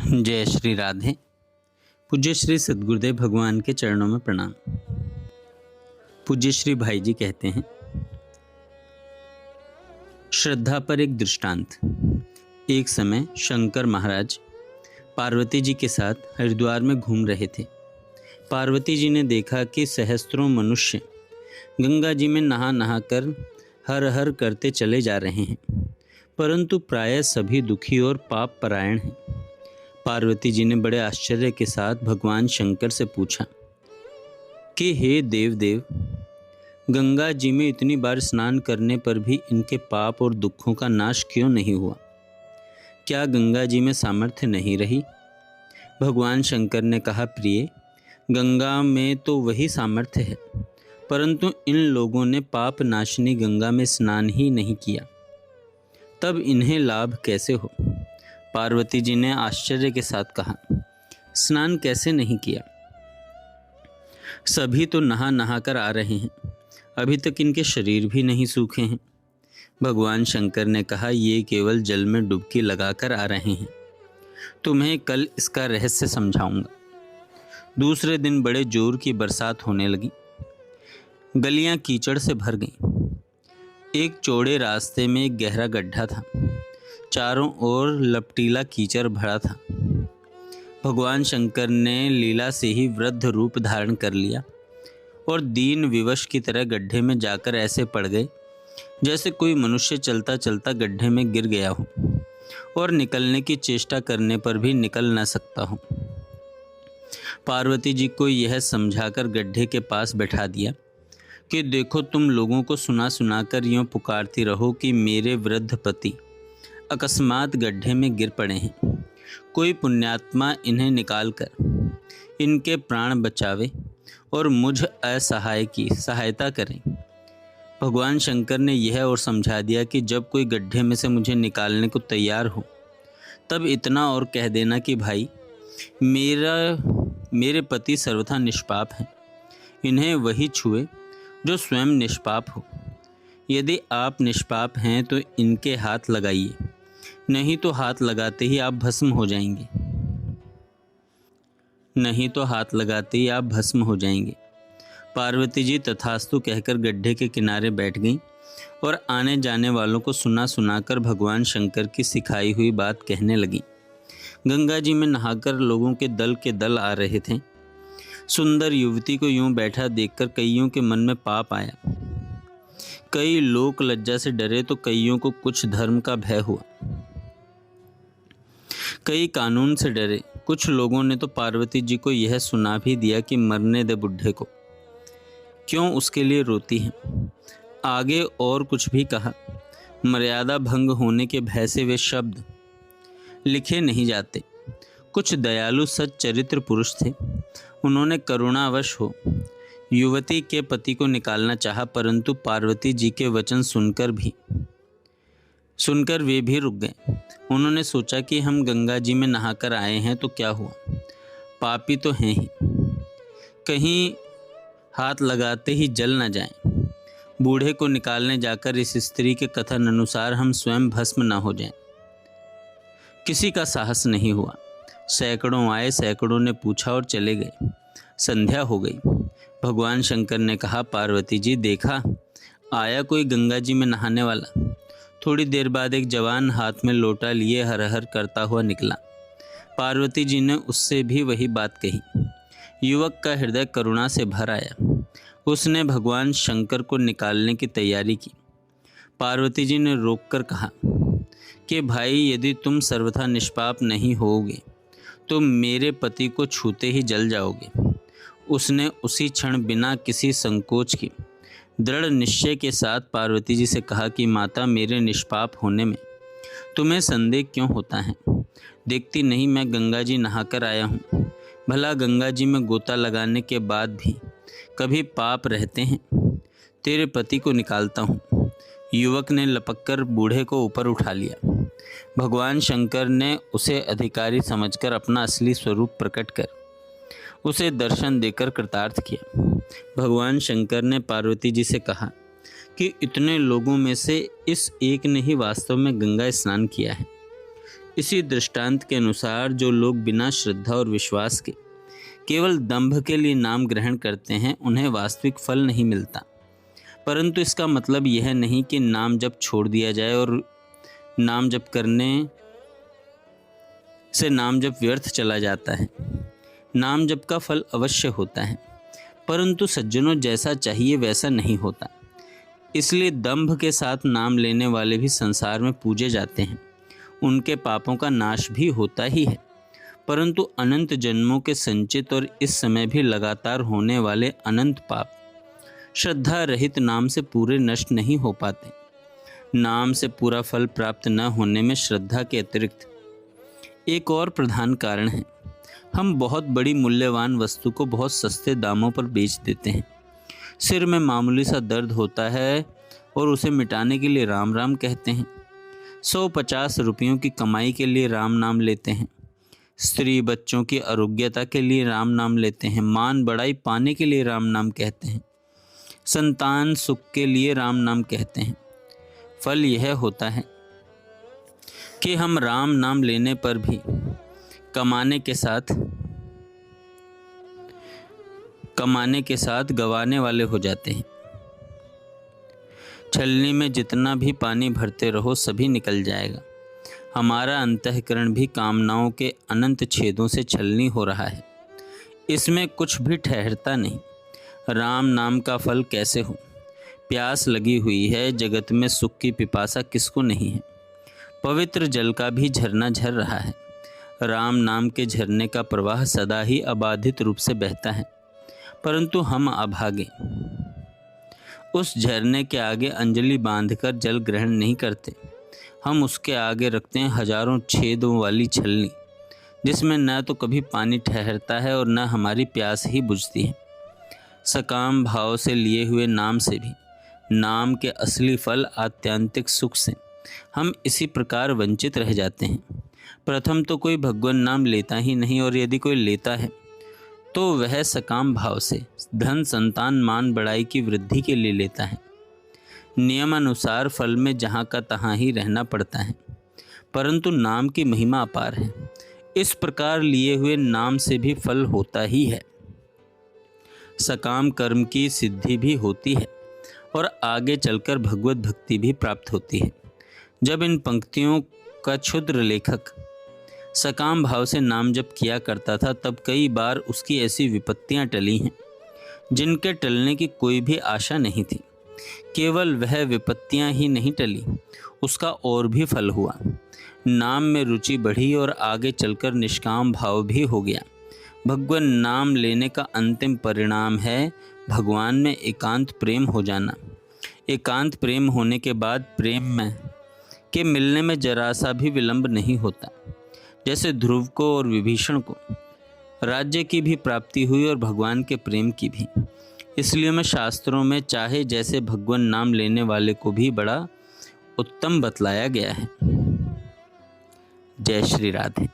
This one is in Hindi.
जय श्री राधे। पूज्य श्री सद्गुरुदेव भगवान के चरणों में प्रणाम। पूज्य श्री भाई जी कहते हैं, श्रद्धा पर एक दृष्टांत। एक समय शंकर महाराज पार्वती जी के साथ हरिद्वार में घूम रहे थे। पार्वती जी ने देखा कि सहस्त्रों मनुष्य गंगा जी में नहा नहा कर हर हर करते चले जा रहे हैं, परंतु प्रायः सभी दुखी और पाप परायण हैं। पार्वती जी ने बड़े आश्चर्य के साथ भगवान शंकर से पूछा कि हे देव, गंगा जी में इतनी बार स्नान करने पर भी इनके पाप और दुखों का नाश क्यों नहीं हुआ? क्या गंगा जी में सामर्थ्य नहीं रही? भगवान शंकर ने कहा, प्रिय, गंगा में तो वही सामर्थ्य है, परंतु इन लोगों ने पाप नाशनी गंगा में स्नान ही नहीं किया, तब इन्हें लाभ कैसे हो? पार्वती जी ने आश्चर्य के साथ कहा, स्नान कैसे नहीं किया? सभी तो नहा नहा कर आ रहे हैं, अभी तक इनके शरीर भी नहीं सूखे हैं। भगवान शंकर ने कहा, ये केवल जल में डुबकी लगाकर आ रहे हैं, तुम्हें कल इसका रहस्य समझाऊंगा। दूसरे दिन बड़े जोर की बरसात होने लगी, गलियां कीचड़ से भर गईं। एक चौड़े रास्ते में एक गहरा गड्ढा था, चारों ओर लपटीला कीचड़ भरा था। भगवान शंकर ने लीला से ही वृद्ध रूप धारण कर लिया और दीन विवश की तरह गड्ढे में जाकर ऐसे पड़ गए जैसे कोई मनुष्य चलता चलता गड्ढे में गिर गया हो और निकलने की चेष्टा करने पर भी निकल न सकता हो। पार्वती जी को यह समझाकर गड्ढे के पास बैठा दिया कि देखो, तुम लोगों को सुना सुनाकर यूँ पुकारती रहो कि मेरे वृद्ध पति अकस्मात गड्ढे में गिर पड़े हैं, कोई पुण्यात्मा इन्हें निकालकर इनके प्राण बचावे और मुझ असहाय की सहायता करें। भगवान शंकर ने यह और समझा दिया कि जब कोई गड्ढे में से मुझे निकालने को तैयार हो, तब इतना और कह देना कि भाई, मेरे पति सर्वथा निष्पाप हैं, इन्हें वही छुए जो स्वयं निष्पाप हो। यदि आप निष्पाप हैं तो इनके हाथ लगाइए, नहीं तो हाथ लगाते ही आप भस्म हो जाएंगे। पार्वती जी तथास्तु कहकर गड्ढे के किनारे बैठ गईं और आने जाने वालों को सुना सुनाकर भगवान शंकर की सिखाई हुई बात कहने लगी। गंगा जी में नहाकर लोगों के दल आ रहे थे। सुंदर युवती को यूं बैठा देखकर कईयों के मन में पाप आया। कई लोक लज्जा से डरे तो कईयों को कुछ धर्म का भय हुआ। कई कानून से डरे। कुछ लोगों ने तो पार्वती जी को यह सुना भी दिया कि मरने दे बुढ़े को, क्यों उसके लिए रोती हैं। आगे और कुछ भी कहा। मर्यादा भंग होने के भय से वे शब्द लिखे नहीं जाते। कुछ दयालु सच्चरित्र पुरुष थे, उन्होंने करुणावश हो युवती के पति को निकालना चाहा, परंतु पार्वती जी के वचन सुनकर वे भी रुक गए। उन्होंने सोचा कि हम गंगा जी में नहाकर आए हैं तो क्या हुआ, पापी तो हैं ही, कहीं हाथ लगाते ही जल न जाएं। बूढ़े को निकालने जाकर इस स्त्री के कथन अनुसार हम स्वयं भस्म न हो जाएं। किसी का साहस नहीं हुआ। सैकड़ों आए, सैकड़ों ने पूछा और चले गए। संध्या हो गई। भगवान शंकर ने कहा, पार्वती जी, देखा आया कोई गंगा जी में नहाने वाला। थोड़ी देर बाद एक जवान हाथ में लोटा लिए हर हर करता हुआ निकला। पार्वती जी ने उससे भी वही बात कही। युवक का हृदय करुणा से भर आया। उसने भगवान शंकर को निकालने की तैयारी की। पार्वती जी ने रोककर कहा कि भाई, यदि तुम सर्वथा निष्पाप नहीं होगे तो मेरे पति को छूते ही जल जाओगे। उसने उसी क्षण बिना किसी संकोच के दृढ़ निश्चय के साथ पार्वती जी से कहा कि माता, मेरे निष्पाप होने में तुम्हें संदेह क्यों होता है? देखती नहीं मैं गंगा जी नहाकर आया हूँ। भला गंगा जी में गोता लगाने के बाद भी कभी पाप रहते हैं? तेरे पति को निकालता हूँ। युवक ने लपककर बूढ़े को ऊपर उठा लिया। भगवान शंकर ने उसे अधिकारी समझकर अपना असली स्वरूप प्रकट कर उसे दर्शन देकर कृतार्थ किया। भगवान शंकर ने पार्वती जी से कहा कि इतने लोगों में से इस एक ने ही वास्तव में गंगा स्नान किया है, इसी दृष्टांत के अनुसार जो लोग बिना श्रद्धा और विश्वास के केवल दंभ के लिए नाम ग्रहण करते हैं, उन्हें वास्तविक फल नहीं मिलता। परंतु इसका मतलब यह नहीं कि नाम जप छोड़ दिया जाए और नाम जप करने से नाम जप व्यर्थ चला जाता है। नाम जप का फल अवश्य होता है, परंतु सज्जनों जैसा चाहिए वैसा नहीं होता। इसलिए दंभ के साथ नाम लेने वाले भी संसार में पूजे जाते हैं। उनके पापों का नाश भी होता ही है, परंतु अनंत जन्मों के संचित और इस समय भी लगातार होने वाले अनंत पाप श्रद्धा रहित नाम से पूरे नष्ट नहीं हो पाते। नाम से पूरा फल प्राप्त न होने में श्रद्धा के अतिरिक्त एक और प्रधान कारण है। हम बहुत बड़ी मूल्यवान वस्तु को बहुत सस्ते दामों पर बेच देते हैं। सिर में मामूली सा दर्द होता है और उसे मिटाने के लिए राम राम कहते हैं। 150 रुपयों की कमाई के लिए राम नाम लेते हैं। स्त्री बच्चों की आरोग्यता के लिए राम नाम लेते हैं। मान बढ़ाई पाने के लिए राम नाम कहते हैं। संतान सुख के लिए राम नाम कहते हैं। फल यह होता है कि हम राम नाम लेने पर भी कमाने के साथ गंवाने वाले हो जाते हैं। छलनी में जितना भी पानी भरते रहो सभी निकल जाएगा। हमारा अंतःकरण भी कामनाओं के अनंत छेदों से छलनी हो रहा है। इसमें कुछ भी ठहरता नहीं। राम नाम का फल कैसे हो? प्यास लगी हुई है, जगत में सुख की पिपासा किसको नहीं है। पवित्र जल का भी झरना झर रहा है। राम नाम के झरने का प्रवाह सदा ही अबाधित रूप से बहता है, परंतु हम अभागे उस झरने के आगे अंजलि बांधकर जल ग्रहण नहीं करते। हम उसके आगे रखते हैं हजारों छेदों वाली छलनी, जिसमें न तो कभी पानी ठहरता है और न हमारी प्यास ही बुझती है। सकाम भाव से लिए हुए नाम से भी, नाम के असली फल आत्यांतिक सुख से, हम इसी प्रकार वंचित रह जाते हैं। प्रथम तो कोई भगवान नाम लेता ही नहीं, और यदि कोई लेता है तो वह सकाम भाव से धन संतान मान बढ़ाई की वृद्धि के लिए लेता है। नियमानुसार फल में जहाँ का तहाँ ही रहना पड़ता है, परंतु नाम की महिमा अपार है। इस प्रकार लिए हुए नाम से भी फल होता ही है। सकाम कर्म की सिद्धि भी होती है और आगे चलकर भगवत भक्ति भी प्राप्त होती है। जब इन पंक्तियों का क्षुद्र लेखक सकाम भाव से नाम जप किया करता था, तब कई बार उसकी ऐसी विपत्तियां टली हैं जिनके टलने की कोई भी आशा नहीं थी। केवल वह विपत्तियां ही नहीं टली, उसका और भी फल हुआ। नाम में रुचि बढ़ी और आगे चलकर निष्काम भाव भी हो गया। भगवान नाम लेने का अंतिम परिणाम है भगवान में एकांत प्रेम हो जाना। एकांत प्रेम होने के बाद प्रेम में के मिलने में जरा सा भी विलंब नहीं होता। जैसे ध्रुव को और विभीषण को राज्य की भी प्राप्ति हुई और भगवान के प्रेम की भी। इसलिए मैं शास्त्रों में चाहे जैसे भगवान नाम लेने वाले को भी बड़ा उत्तम बतलाया गया है। जय श्री राधे।